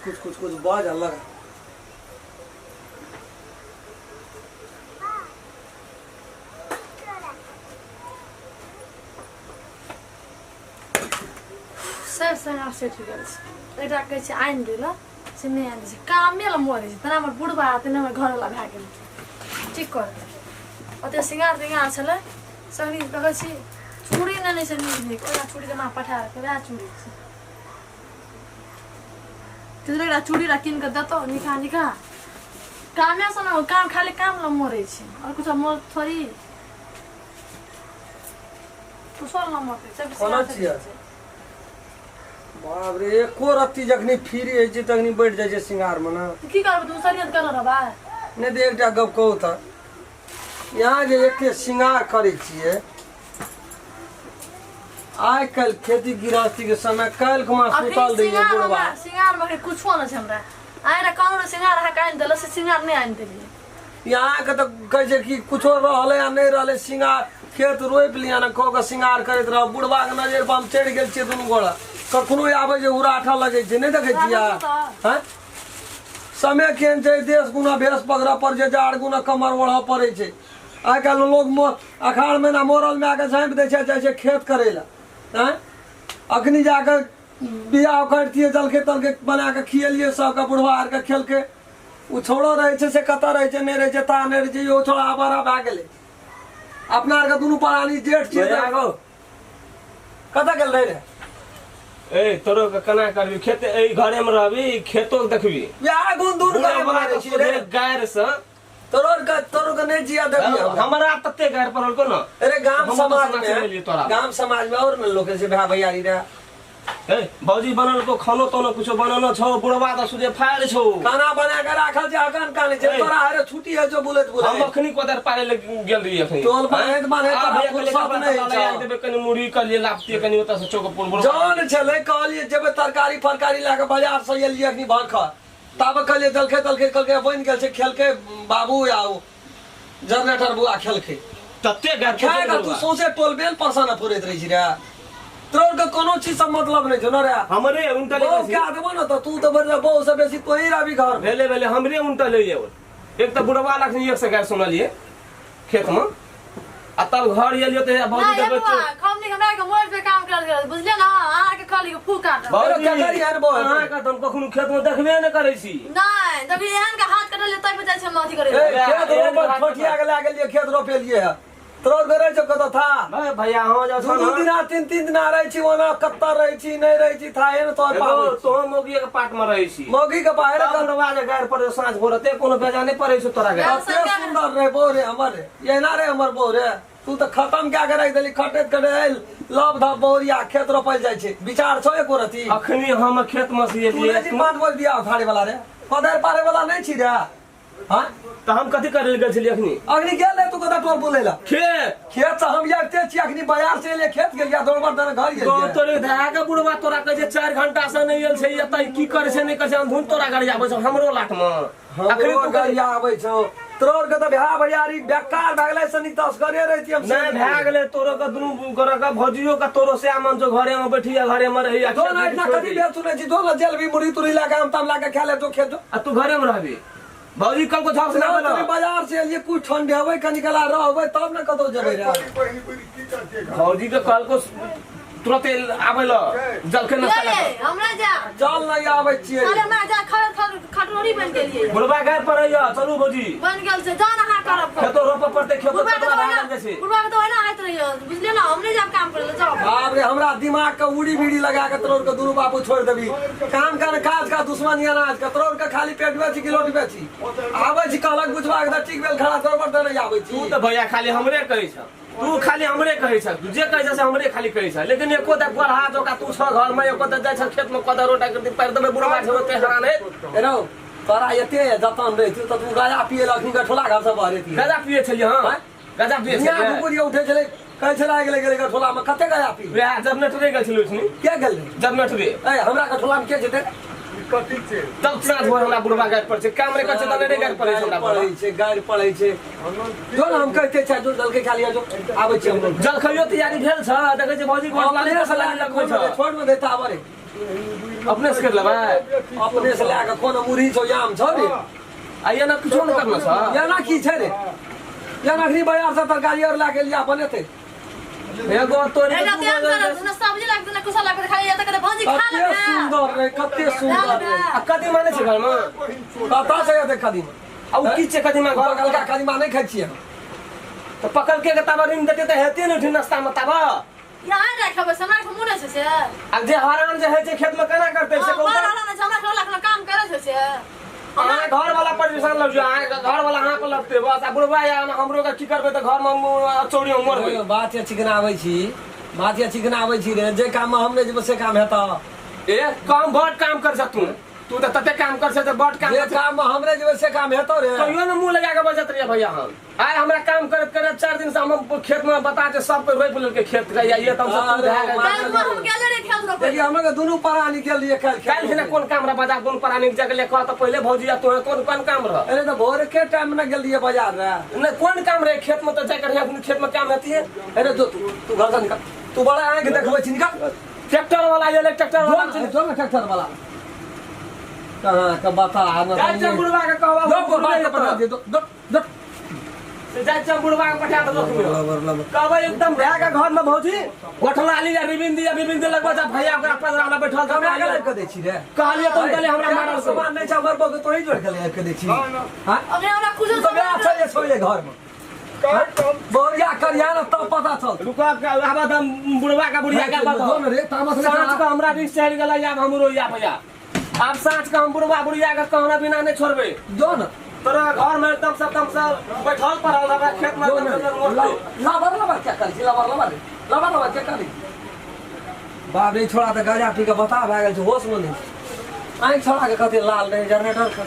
कुछ बाज अलग सब संग सेट हो गेल छै एकटा कहै छै आनि देला से नहि आनि छै कामे ला मरे छै तना हमर बुढ़बा तेना हमर घर वाला भए गेल ठीक कर ओते सिंगार तिंगार छलै सगरी कहै छी चूड़ी नहि छै नीक ओकरा चूड़ी जमा पठा के वएह चूड़ी छै तेरा चूड़ी रा किन के देतो निका कामे से ना काम खाली काम ला मरे छै और कुछ मोर थोड़ी तू सोल ना मरे सब कोना छियै बाप रे एको रत्ती जखनी फ्री होइ छै तखनी बैठ जाइ छै सिंगार में ना की करब तू सरियत कर रहबा नहीं तो एकटा गप कहू त यहाँ जे एते सिंगार करे छियै आइ कल खेती गृहस्थी के समय कल खुमा सुतल रहिए बुढ़वा सिंगार में कुछो न छै हमरा आइ रे कौन सिंगार हा काइन देला से सिंगार नहीं आइन देलिए यहाँ के तो कहे छै कि कुछो रहले या नहीं रहले सिंगार खेत रोप लिया ना कह के सिंगार करैत रह बुढ़वा के नजर पर हम चढ़ गेल छियै दुनू गोड़ा कखनो आबे जे उराठा लगे छै नहीं देखे छियै हैं समय केहन छै देश गुना भेष पगड़ा पर जे जाड़ गुना कमर ओढ़ पड़े छै आइ काल्हि लोग अखाड़ महीना मोरल में आके झाँपि दै छै जाइ छै खेत करे ला हैं अखनी जाकर बियाह करतियै जलखे तलखे बना के खियलियै सबके बुढ़वा आर के खेलके उ छोड़ो रहे छै से कतऽ रहे छै नहीं रहे छै ता नहीं रहे छै यो छोड़ा आबारा भए गेलै अपना आर के दुनू प्राणी जेठ छियै कतऽ गेल रहे ए तोरो के कना करबी खेत ए घरे में रहबी खेतो के देखबी बियाह गुन दूर करे मारे छी रे गायर से तोरो के नहीं जिया देबी हमरा तत्ते गायर पड़ल को न अरे गांव समाज में और में लोग से भाई भैयारी रे ए भौजी बनल को खानो तो न कुछो बनल छौ बुढ़वा त सुजे फाड़ छौ खाना बना के राखल छै अखन काने छै तोरा हरे छुट्टी है जो बुलेत हम अखनी कोदर पारे ले गेल रही अखनी टोल बने तोरा फुर्सत नहीं छै देबे कनी मुड़ी कर लिए लापती कनी ओता से चौक पुर जान छले कहलिए जेबे तरकारी फरकारी लाके बाजार से एलिए अखनी भाख तब कहलिए दलखे कलके बन गेल छै खेलके बाबू आउ जनरेटर बुआ खेलके तत्ते गायर खाएगा तू सोचे टोल बेल परसाना फुरैत रही छी रे तोर के कोनो चीज से मतलब नहीं छै न रे हमरे उनटा ले क्या देबो न त तू तो बड़ा बहु से बेसी तोही राबी घर भेले हमरे उनटा ले जेबो एक त बुढ़वा लखनी एक से गायर सुनलिए खेत में आ तब घर एलियो त भौजी देबे हमनी हमरा के मोर पे काम कर गेल बुझलिए ना आहा के खाली के फू काट भौजी के करी यार बो अहाँ का तुम कखनो खेत में देखबे न करे छी नहीं जब एहन के हाथ कटल तब बचाय छै माथी करे खेत रोप छोटिया के लागे लिए खेत रोपेलिए है तोर करे छ कत था भाई भैया हो जा दू दिन तीन दिन रहे छी ओना कत्ता रहे छी नहीं रहे छी था है न तोर पावे तो मोगी के पाट में रहे छी मोगी के बाहर करवा जे गायर पर सांझ भोरते कोनो बेजा नहीं पड़े छ तोरा गायर अते सुंदर रे बोरे हमर ये ना रे हमर बोरे तू तो खत्म क्या करे देली खटेत करे लव ध बोरिया खेत रोपल जाय छै विचार छौ एको रती अखनी हम खेत में से एलिए तू बात बोल दिया फाड़े वाला रे पदर पारे वाला नहीं छी रे हां त हम कथि करे गेल छली अखनी गेल तू कदा टोल बोलेला खेत से हम यारते छी अखनी बाजार से ले खेत गेल या दौड़बर दन घर गेल तो तोरे धागा बुढ़वा तोरा कहे छै 4 घंटा से नहीं एल छै एतै की करे छै नहीं करे छै हम धुन तोरा गाड़ी आबै छै हमरो लाट में अखनी तू गाड़ी आबै छौ तोर के त भ्या भैयारी बेकार भ गेलै सनी तस्करे रहती हम नहीं भए गेलै तोरो के दुनु गोरा का भौजियो का तोरो से आमन जो घरे में बैठिया घरे में रही दो ना इतना कथि बेचू नहीं छी दो ना जेल भी मुड़ी तुरी लगा हम तम लगा खा ले तो खेत आ तू घरे में रहबी भौजी कल को झाप से ना बाजार से ये कुछ ठंडे होवे कनी कला रहबै तब न कतो जेबै रे भौजी के कल को तुरंत आबै ल जल के नाश्ता हमरा जा चल नहीं आबै छियै अरे ना जा खटोरी बन गेलिए बुढ़वा गायर पर आइया चलू भौजी बन गेल छै जान अहाँ करब खेतो रोप पड़ते खेतो तोरा भागल जाय छै बुढ़वा के तो एना आइत रहियो बुझलिए ना हमने जब काम करे ल जाओ बाप रे हमरा दिमाग के उड़ी बीड़ी लगा के तोर के दुनु बापू छोड़ देबी काम कर काज का दुश्मनी अनाज के तोर के खाली पेट में छी किलो बेची आबै छी कहलक बुझवा के ठीक बेल खड़ा तोर पर नहीं आबै छी तू त भैया खाली हमरे कहै छ तू खाली हमरे कहै छ जे कहै छ से हमरे खाली कहै छ लेकिन एको त गोर हाथ जोका तू छ घर में एको त जाय छ खेत में कदा रोटा कर पैर देबे बुढ़वा छ ते हरान है रो तोरा एते जतन रही तू त तू गाजा पिए लखनी के ठोला घर से बाहर थी गाजा पिए छलिए हां गाजा पिए छलिए यहाँ कुकुरी उठे छले कहै छला गेले के ठोला में कते गाजा पी वे जब नेटरे गेल छलु छनी के गेल जब नेटरे ए हमरा के ठोला में के जेते कथि छै तब साथ हो हमरा बुढ़वा गाय पर छै काम रे कर छै त नहीं गाय पर छै हमरा पड़ै छै गाय पड़ै छै जो हम कहते छै जो जल के खा लिया जो आबै छै हम जल खइयो तैयारी भेल छ देखै छै भौजी को लाली से लाली लगबै छ छोड़ में देता आबरे अपने से कर लेबै अपने से लए के कोन मुरही छौ याम छौ रे आइए ना कुछो नहीं करना छ या ना की छै रे या नखरी बाजार से तरकारी और ला के लिया बनेते एगो तोरी एटा ध्यान कर न सब्जी लागत न कुछ लागत खाली या त कते भौजी खा ले कते सुंदर रे कते सुंदर रे आ कदी माने छै घर में कता से देख कदीमा आ उ की छै कदी में घर घर का कदीमा नहीं खाइ छियै तो पकड़ के तब ऋण देते तो हेते नहीं नाश्ता में तब यहाँ रखबे हमरा के मुने छै से आ जे हरान जे है छै खेत में केना करते से बाहर वाला न हमरा के लाख काम करे छै से हमारे घर वाला परेशान लग जाए घर वाला हां को लगते बस आ बुढ़वा या हमरो का की करबे तो घर में चोरी उमर होई बात या चिकनाबै छी बात या चिकनाबै छी रे जे काम हम नहीं जेब से काम हेता ए काम बड़ काम कर जा तू तो तते काम कर से तो बड़ काम जे काम हमरे जेब से काम हेतो रे कहियो न मुंह लगा के बजत रहिए भैया हम आय हमरा काम करत करत 4 दिन से हम खेत में बता के सब पे रोप लेके खेत का ये तब सब अरे, धै कल में हम गेले रे खेत रो देखिए हम लोग दोनों परा निकल लिए कल काल से कोन काम रह बाजार कोन परानी के जगह ले कह तो पहले भौजी या तो कोन काम रह अरे तो भोर के टाइम में गेल लिए बाजार रे न कोन काम रहे खेत में तो जाकर अपने खेत में काम होती है अरे तू घर से निकल तू बड़ा आए के देखबै छी निकल ट्रैक्टर वाला ये ट्रैक्टर वाला जो ना ट्रैक्टर वाला कहां का बता ना जाय छ बुढ़वा के कहवा दो बात के पता दे दो से जाय छ बुढ़वा के पठा दो कहबै एकदम भैया के घर में भौजी गोठला ली या बिबिन दी लगवा जा भैया ओकरा पर हमरा बैठल हम छ आगे लग के दै छी रे कहलिए तुम कहले हमरा मारल सब सामान नहीं छ घर पर तो ही जोड़ के ले के दै छी हां अबे हमरा खुद तो बे अच्छा ये छोड़े घर में बोरिया करिया ना तब पता चल रुका आबा दम बुढ़वा का बुढ़िया का बात जो रे तामस सांच का हमरा रिस चढ़ गेला या हमरो या भैया आप सांच का हम बुढ़वा बुढ़िया का कहना बिना नहीं छोड़बे जो ना तोरा घर में एकदम सब बैठल पड़ल रहा खेत में लाबर क्या कर लाबर क्या कर बाप रे छोड़ा तो गजा पी के बता भए गेल छै होश में नहीं आँखि छोड़ा के कते लाल रहे जनरेटर के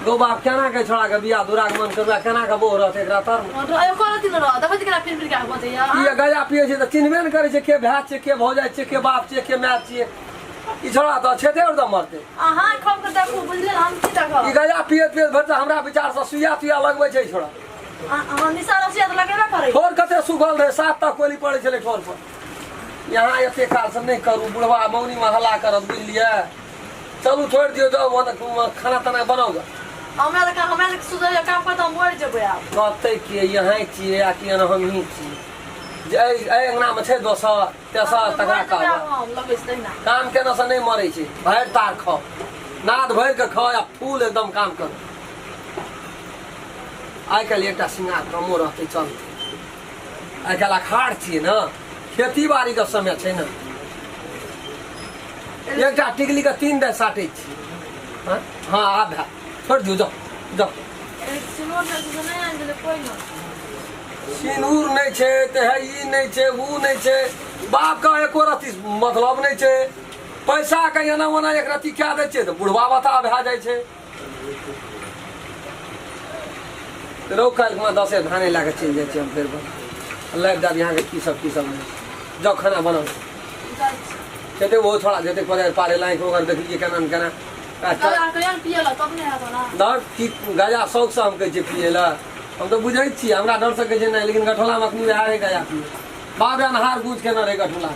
गो बाप केना के छोड़ा के बियाह दुराग मन करबा केना के बोह रहते एकरा तर अयो कर दिन रह देखै केना फिर का बते या ई गजा पिए छै त चिन्हबे न करे छै के भाय छै के भौजाई छै के बाप छै के माय छै ई छोड़ा तो छेते और दम मरते अहाँ खम के देखू बुझले हम की देखब ई गजा पिए भर हमरा विचार से सुइया तुया लगबै छै छोड़ा हम निशान से त लगेबे करे ठोर कते सुखल रहे 7 तक कोली पड़े छले ठोर पर यहाँ एते काल से नहीं करू बुढ़वा मौनी में हल्ला करत बुझलिए चलू छोड़ दियो जाओ खाना ताना बनाओ हमरा सुधर काम करत हम मर जेबै आब कहते कि यहाँ छिए आ कि हम ही छी जे ए अंगना में छै दोसर तेसर तकरा कहबा हम लगै छै ना काम केना से नहीं मरे छै भरि तार खाओ नाद भरि के खाओ या फूल एकदम काम करो आइ काल्हि एकटा सिंगार कमो रहते चलते आइ काल्हि अखाड़ छियै ने खेती बाड़ी के समय छै ने एकटा टिकली के 3 दे साटै छी हाँ आब छोड़ दियो जाओ सिमोन से नहीं आन दे कोई ना सिनूर नहीं छै त है ई नहीं छै ऊ नहीं छै बाप का एको रति मतलब नहीं छै पैसा के एना ओना एक रति क्या दै छै त बुढ़वा बता भए जाइ छै रौ काल्हि में 10 धाने ला के चलि जाइ छै हम फेर लाइव दाब यहाँ के की सब नहीं जाओ खाना बनाओ खेते वो छोड़ा जेते करे पारे लाइन को कर देखिए केना न केना कला कयन पियला तब नहीं हेतो ना दर की गाजा शौक से हम कहै छै पिए ला हम तो बुझै छी हमरा डर से कहै छै नहीं लेकिन गठोला में अखनी रहे गाजा पिए बाप अनहार गूंज के न रहे गठोला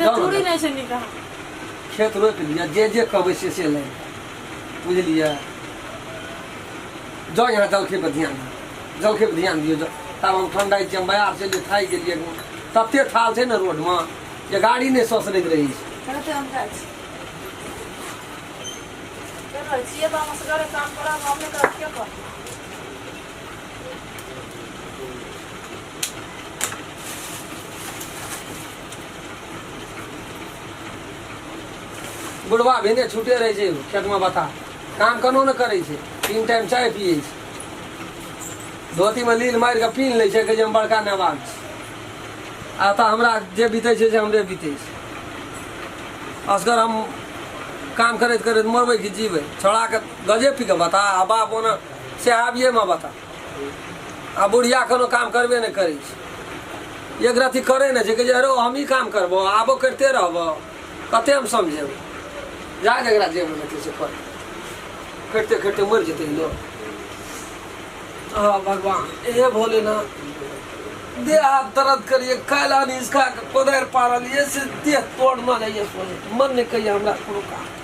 रे चूड़ी नहीं छै निका खेत रोप लिया जे कहबै से ले बुझलिए जाओ यहाँ जलखे पर ध्यान दियो जाओ तब हम ठंडाई छी हम बाजार से ले थाई गेलिए तते थाल छै ने रोड में ये गाड़ी नहीं ससरैत रही छै कहते हम जाय छी ये तो हम सगरे काम करा हमने कर के कर बुढ़वा भेने छूटे रहे छै खेत में बता काम कनो न करे छै 3 टाइम चाय पिए छै धोती में लील मार के पीन ले छै कि जे हम बड़का नवाब छी आता हमरा जे बीते छै से हमरे बीते छै असगर हम काम करैत करैत मरबै कि जीबै छोड़ा के गजे पी के बता आ बाप ओना सेहाबिये में बता आ बुढ़िया कोनो काम करबे नहीं करै छै एक रति करे नहीं छै कि जे रो हम ही काम करबो आबो करते रहबो कते हम समझेबै जा जकरा जे मन हेतै से कर करते करते मर जेतै लोग भगवान ए भोलेनाथ देह हाथ दर्द करिए काला नहीं इसका कोदर पारल ये से देह तोड़ना नहीं सोचे मन ने कही हमरा कोनो काम